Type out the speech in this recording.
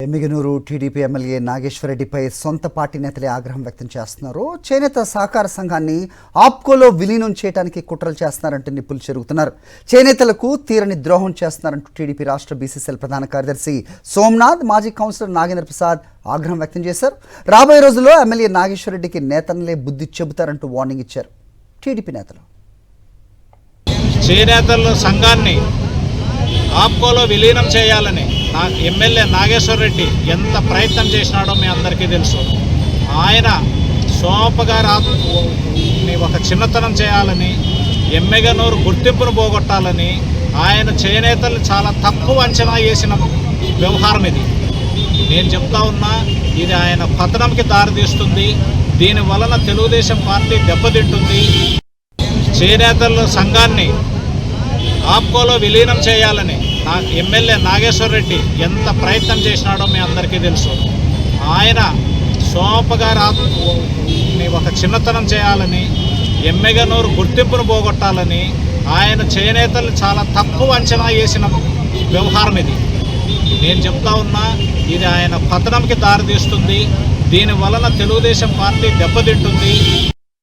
Emmiganur TDP MLA నాగేశ్వరరెడ్డిపై సొంత party నేతలే ఆగ్రహం వ్యక్తం చేస్తున్నారు. చేనేత సహకార సంఘాన్ని ఆప్కోలో విలీనం చేయడానికి కుట్రలు చేస్తున్నారంటూ నిప్పులు చెరుగుతున్నారు. చేనేతలకు తీరని ద్రోహం చేస్తున్నారంటూ టీడీపీ రాష్ట్ర బీసీసీఎల్ ప్రధాన కార్యదర్శి సోమనాథ్, మాజీ కౌన్సిలర్ నాగేంద్ర ప్రసాద్ ఆగ్రహం వ్యక్తం చేశారు. రాబోయే రోజుల్లో ఎమ్మెల్యే నాగేశ్వరరెడ్డికి నేతలే బుద్ధి చెబుతారంటూ వార్నింగ్ ఇచ్చారు. టీడీపీ నేతలు చేనేతల సంఘాన్ని ఆప్కోలో విలీనం చేయాలని ఎమ్మెల్యే నాగేశ్వరరెడ్డి ఎంత ప్రయత్నం చేసినాడో మీ అందరికీ తెలుసు. ఆయన సోమప్ప గారి ఒక చిన్నతనం చేయాలని, ఎమ్మిగనూరు గుర్తింపును పోగొట్టాలని ఆయన చేనేతలు చాలా తక్కువ అంచనా వేసిన వ్యవహారం ఇది. నేను చెప్తా ఉన్నా, ఇది ఆయన పతనంకి దారితీస్తుంది. దీని వలన తెలుగుదేశం పార్టీ దెబ్బతింటుంది. చేనేతల సంఘాన్ని ఆప్కోలో విలీనం చేయాలని ఎమ్మెల్యే నాగేశ్వరరెడ్డి ఎంత ప్రయత్నం చేసినాడో మీ అందరికీ తెలుసు. ఆయన సోమప్ప గారి ఒక చిన్నతనం చేయాలని, ఎమ్మిగనూరు గుర్తింపును పోగొట్టాలని ఆయన చేనేతలు చాలా తక్కువ అంచనా వేసిన వ్యవహారం ఇది. నేను చెప్తా ఉన్నా, ఇది ఆయన పతనంకి దారితీస్తుంది. దీని వలన తెలుగుదేశం పార్టీ దెబ్బతింటుంది.